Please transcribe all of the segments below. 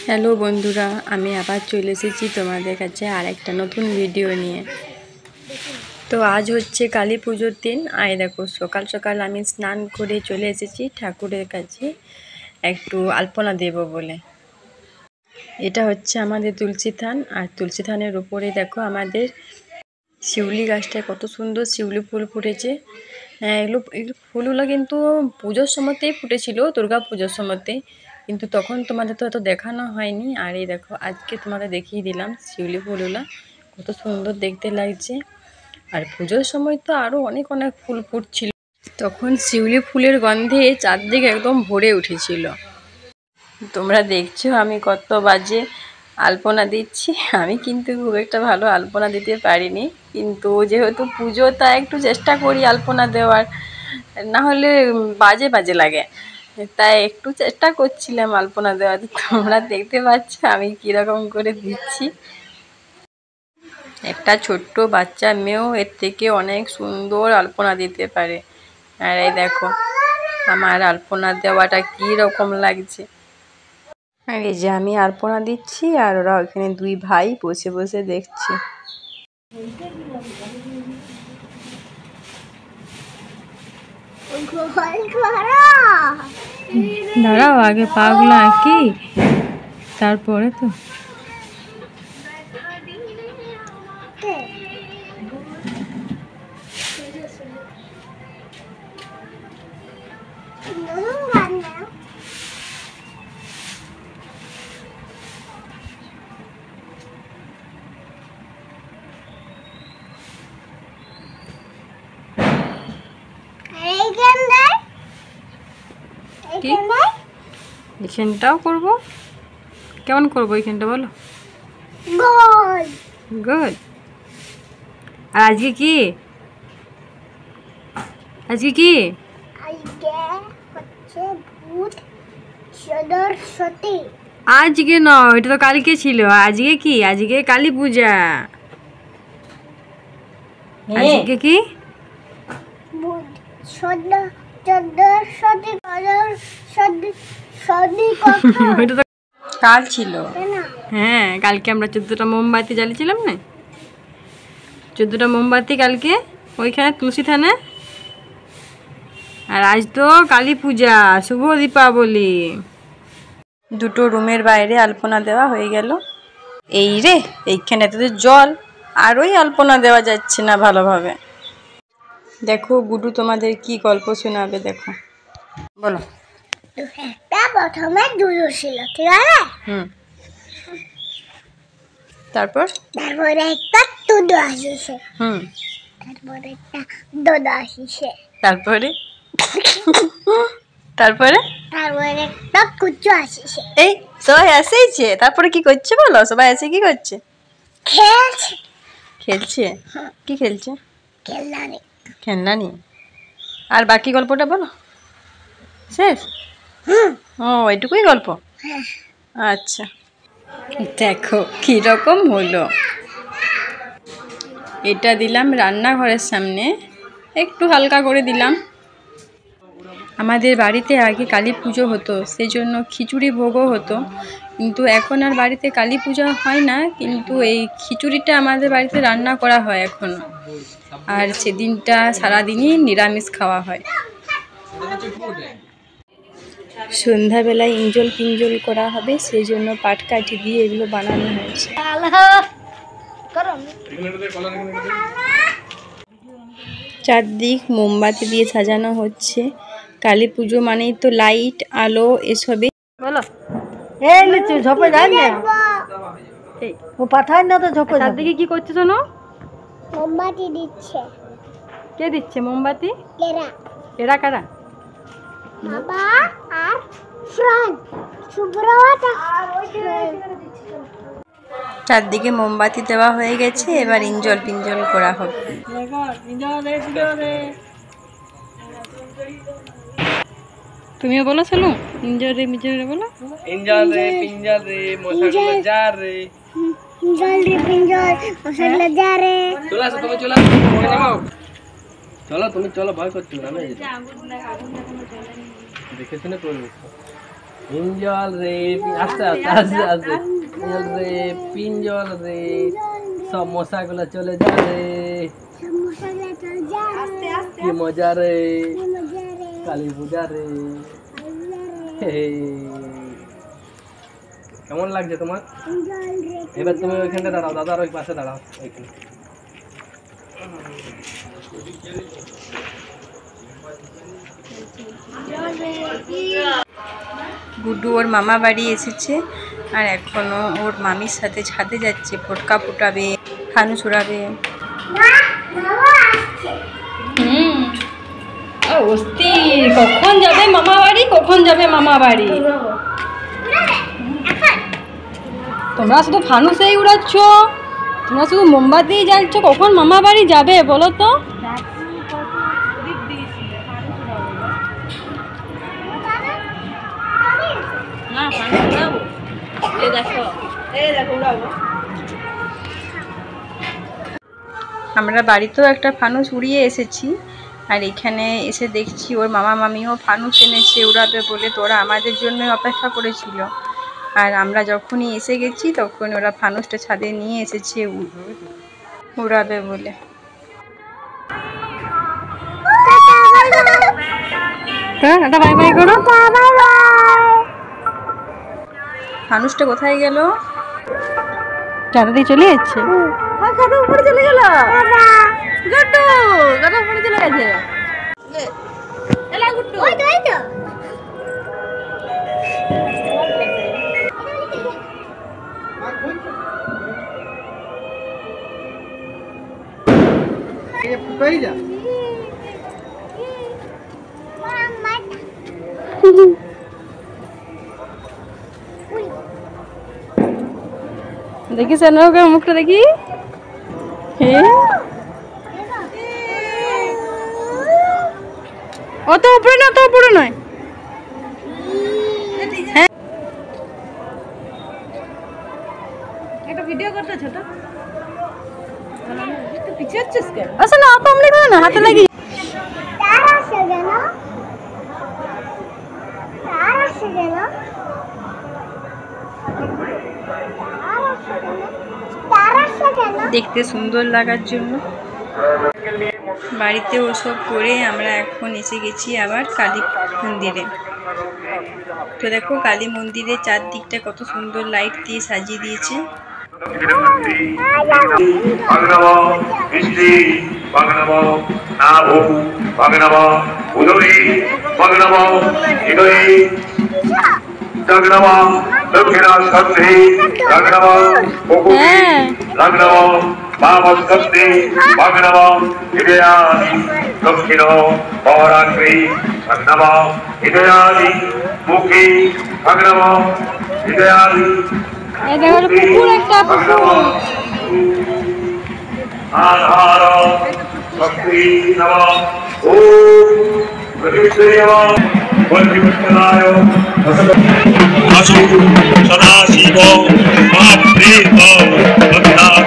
Hello বন্ধুরা, আমি আবার চলে এসেছি তোমাদের কাছে আর একটা নতুন ভিডিও নিয়ে। তো আজ হচ্ছে কালী পুজোর দিন। দেখো সকাল সকাল আমি স্নান করে চলে এসেছি ঠাকুরের কাছে একটু আলপনা দেব বলে। এটা হচ্ছে আমাদের তুলসী থান, আর তুলসী থানের উপরে দেখো আমাদের শিউলি গাছটায় কত সুন্দর শিউলি ফুল ফুটেছে। এগুলো ফুলগুলো কিন্তু পুজোর সময়তেই ফুটেছিল, দুর্গা পুজোর সময়তেই, কিন্তু তখন তোমাদের তো এত দেখানো হয়নি। আর এই দেখো আজকে তোমাদের দেখিয়ে দিলাম শিউলি ফুলগুলো কত সুন্দর দেখতে লাগছে। আর পুজোর সময় তো আরও অনেক অনেক ফুল ফুটছিল, তখন শিউলি ফুলের গন্ধে চারদিকে একদম ভরে উঠেছিল। তোমরা দেখছো আমি কত বাজে আলপনা দিচ্ছি। আমি কিন্তু খুব একটা ভালো আলপনা দিতে পারিনি, কিন্তু যেহেতু পুজো তা একটু চেষ্টা করি আলপনা দেওয়ার, না হলে বাজে বাজে লাগে, তাই একটু চেষ্টা করছিলাম আলপনা দেওয়ার। তোমরা দেখতে পাচ্ছ আমি কীরকম করে দিচ্ছি। একটা ছোট্ট বাচ্চা মেয়েও এর থেকে অনেক সুন্দর আলপনা দিতে পারে। আর এই দেখো আমার আলপনা দেওয়াটা কী রকম লাগছে। আর এই যে আমি আলপনা দিচ্ছি আর ওরা ওখানে দুই ভাই বসে বসে দেখছে। দাঁড়াও আগে পাগুলো আঁকি, তারপরে তো এখানটাও করবো। কেমন করবো এখানটা বলো? গুড। আর আজকে কি আজকে কি আজকে নয়, এটা তো কালকে ছিল। আজকে কি? আজকে কালী পূজা। আজকে কি? কাল ছিল। হ্যাঁ, কালকে আমরা 14টা মোমবাতি জ্বালিয়েছিলাম না, 14টা মোমবাতি কালকে ওইখানে তুলসী থানে। আর আজ তো কালী পূজা, শুভ দীপাবলি। দুটো রুমের বাইরে আলপনা দেওয়া হয়ে গেল। এই রে এইখানে তো জল, আর ওই আলপনা দেওয়া যাচ্ছে না ভালোভাবে। দেখো গুডু তোমাদের কি গল্প শোনাবে, দেখো বলো। প্রথমে দুধ ছিল, ঠিক আছে? তারপরে একটা দুধ আসিছে, তারপরে একটা দুধ আসিছে, তারপরে একটা কুচু আসিছে। এই সবাই আসেইছে, তারপরে কি করছে বলো? সবাই এসে কি করছে? খেলছে। কি খেলছে? খেলনা নিয়ে। আর বাকি গল্পটা বলো। শেষ? ও এটুকুই গল্প? আচ্ছা, দেখো কীরকম হলো। এটা দিলাম রান্নাঘরের সামনে, একটু হালকা করে দিলাম। আমাদের বাড়িতে আগে কালী পুজো হতো, সেই জন্য খিচুড়ি ভোগও হতো, কিন্তু এখন আর বাড়িতে কালী পূজা হয় না, কিন্তু এই খিচুড়িটা আমাদের বাড়িতে রান্না করা হয় এখনও। আর সেদিনটা সারাদিনই নিরামিষ খাওয়া হয়। সন্ধ্যাবেলায় ইঞ্জল পিঞ্জল করা হবে, সেই জন্য পাটকাঠি দিয়ে এগুলো বানানো হয়েছে। চারদিক মোমবাতি দিয়ে সাজানো হচ্ছে। কালী পুজো মানেই তো লাইট আলো এসবে। বলো ঝোপে যায় না, ও পাঠায় না তো ঝোপে। চারদিকে কি করছে শোনো? মোমবাতি দিচ্ছে। কে দিচ্ছে মোমবাতি? এরা কারা? বাবা আর ফ্রেন্ড সুব্রত। চারদিকে মোমবাতি দেওয়া হয়ে গেছে, এবার ইঞ্জল পিঞ্জল করা হবে। তুমিও বলো চলো ইঞ্জল রে মিঞ্জল রে বলো। ইঞ্জল রে পিঞ্জল রে মশাগুলো যা রে, ইঞ্জল রে পিঞ্জল মশাগুলো যা রে। চলো আসো, তুমি চলো পড়ে যাও। চলো তুমি চলো, ভয় করছো না, দেখে শুনে করবে। পিঞ্জল রে আস্তে আস্তে আস্তে আস্তে পিঞ্জল রে পিঞ্জল রে সব মশাগুলো চলে যা রে কি মজা রে কালী পূজা রে কেমন লাগছে তোমার? এবার তুমি ওইখানে দাঁড়াও, দাদার ওই পাশে দাঁড়াও ওইখানে। গুড্ডু ওর মামা বাড়ি এসেছে আর এখনো ওর মামির সাথে ছাদে যাচ্ছে, ফটকা ফুটাবে, ফানুস উড়াবে। অস্থির, কখন যাবে মামা বাড়ি, কখন যাবে মামা বাড়ি? তোমরা শুধু ফানুসেই উড়াচ্ছ, তোমরা শুধু মোমবাতি জ্বালছ, কখন মামা বাড়ি যাবে বলো তো? আমরা বাড়িতেও একটা ফানুস উড়িয়ে এসেছি আর এখানে এসে দেখছি ওর মামা মামিও ফানুস এনেছে উড়াবে বলে, তো ওরা আমাদের জন্য অপেক্ষা করেছিল। আর আমরা যখনই এসে গেছি তখন ওরা ফানুসটা ছাদে নিয়ে এসেছে উড়াবে বলে। টাটা বাই বাই করো। ফানুসটা কোথায় গেল? টাটা দিয়ে চলে যাচ্ছে। গাড়ি উপরে চলে গেল। গুড্ডু গাড়ি উপরে চলে গেছে। এলা গুড্ডু ওই তো ये फुटाई जा देखी सनो का मुखटा देखी অত উপরে না, তো উপরে নয়। একটা ভিডিও করতে ছোট পিছিয়ে যাচ্ছিস কেন? আচ্ছা না আপনি করো না, হাতে লাগি। দেখতে সুন্দর লাগার জন্য বাড়িতে ওসব করে আমরা এখন এসে গেছি আবার কালী মন্দিরে। তো দেখো কালী মন্দিরের চারদিকটা কত সুন্দর লাইট দিয়ে সাজিয়ে দিয়েছে। Mamaskanti, Bhaganava, Hidayani, Dokino, Bhavaragri, Bhaganava, Hidayani, Mukhi, Bhaganava, Hidayani, Bhaganava, Adhara, Bhakti, Nava, Om, Pradipsayava, Vajjivattanaya, Asu, Sadasiva, Mahaprita, Bhaganava,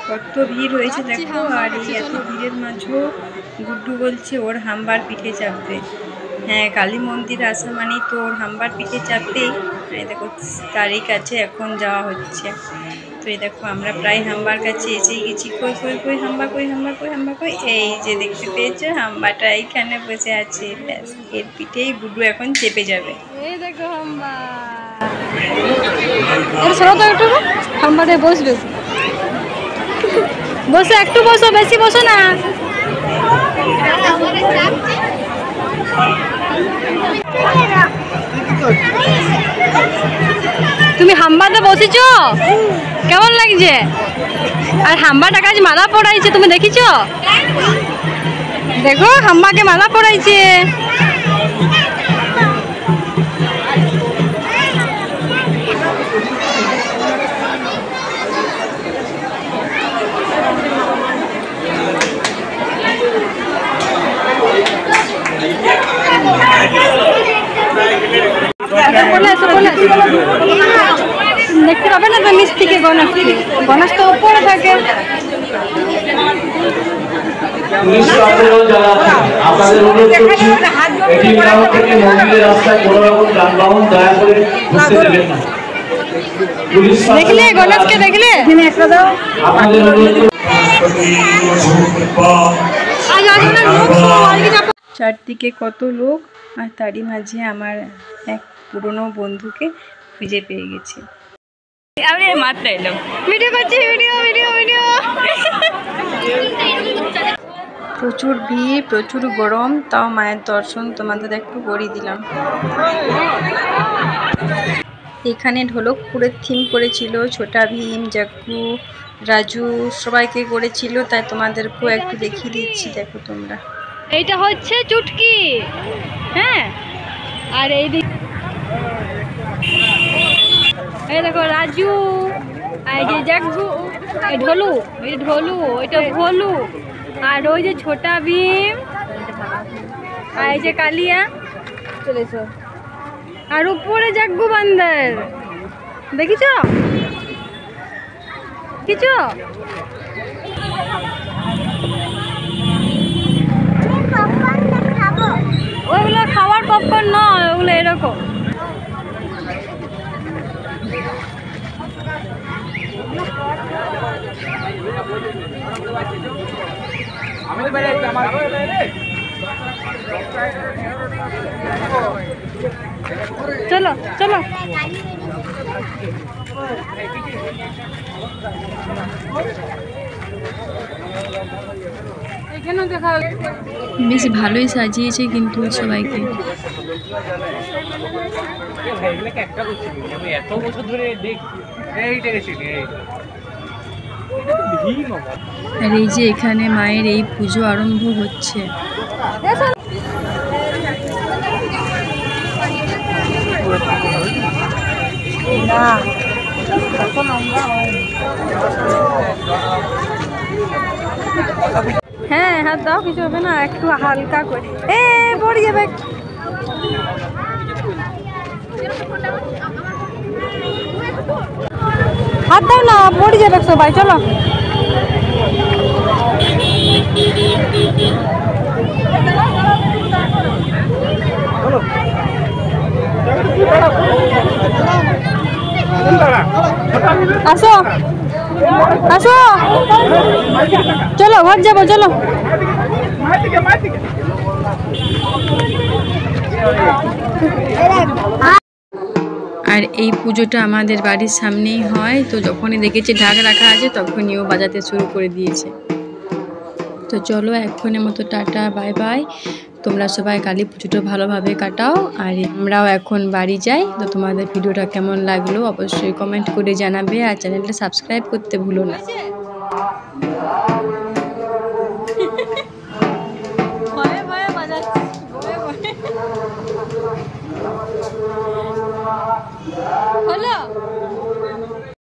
কত ভিড় হয়েছে দেখো। আর এই এত ভিড়ের মাঝেও গুড্ডু বলছে ওর হাম্বার পিঠে চাপবে। হ্যাঁ, কালী মন্দিরে আসা মানেই তো ওর হাম্বার পিঠে চাপবেই। এই দেখো তারই কাছে এখন যাওয়া হচ্ছে। তো এই দেখো আমরা প্রায় হাম্বার কাছে এসেই গেছি। কই কই কই হাম্বা, কই হাম্বা, কই হাম্বা, কই। এই যে দেখতে পেয়েছো হাম্বাটা এইখানে বসে আছে। ব্যাস এর পিঠেই গুড্ডু এখন চেপে যাবে। এই দেখো হাম্বা, সরো তো একটু, হাম্বাতে বসবে। বসে একটু বসো, বেশি বসো না। তুমি হাম্বাতে বসেছো, কেমন লাগছে? আর হাম্বাটা কাজ মালা পড়াইছে, তুমি দেখিছো? দেখো হাম্বাকে মালা পড়াইছে। দেখতে পাবে না তো নিচ থেকে গণেশকে, গণেশ তো উপরে থাকে। আপনাদের অনুরোধ করছি এটি গ্রাউন্ড থেকে মন্দিরের রাস্তায় কোনো রকম যানবাহন দয়া করে ঢুকতে দেবেন না। দেখলে গণেশকে দেখলে আপনাদের অনুরোধ চারদিকে কত লোক, আর তারই মাঝে আমার এক পুরনো বন্ধুকে খুঁজে পেয়ে গেছি। ভিডিও করছি, ভিডিও ভিডিও ভিডিও। প্রচুর ভিড়, প্রচুর গরম, তাও মায়ের দর্শন তোমাদের একটু করিয়ে দিলাম। এখানে ঢোলকপুরের থিম করেছিল, ছোটা ভীম, জাগ্গু, রাজু সবাইকে করেছিল, তাই তোমাদেরকেও একটু দেখিয়ে দিচ্ছি, দেখো তোমরা। এইটা হচ্ছে চুটকি, হ্যাঁ, আর এই দেখো রাজু, এই যে জাগ্গু, এই ঢোলু, এই ঢোলু, ওইটা ভোলু, আর ওই যে ছোটা ভীম, আর এই যে কালিয়া চলেছো, আর উপরে জাগ্গু বান্দর, দেখিছ কিছু? ওইগুলো খাওয়ার পপকর্ন নয়, ওগুলো এরকম। চলো চলো, বেশ ভালোই সাজিয়েছে কিন্তু সবাইকে। আর এই যে এখানে মায়ের এই পুজো আরম্ভ হচ্ছে। হ্যাঁ, হাত দাও, কিছু হবে না, একটু হালকা করে। পড়ে যাবে। হাত দাও না, পড়ে যাবে সবাই, চলো। আসো আসো, চলো ঘর যাবো, চলো। আর এই পুজোটা আমাদের বাড়ির সামনেই হয়, তো যখনই দেখেছি ঢাক রাখা আছে তখনই ও বাজাতে শুরু করে দিয়েছে। তো চলো এখনের মতো টাটা, বাই বাই। তোমরা সবাই কালী পুজোটা ভালোভাবে কাটাও, আর আমরাও এখন বাড়ি যাই। তো তোমাদের ভিডিওটা কেমন লাগলো অবশ্যই কমেন্ট করে জানাবে, আর চ্যানেলটা সাবস্ক্রাইব করতে ভুলো না।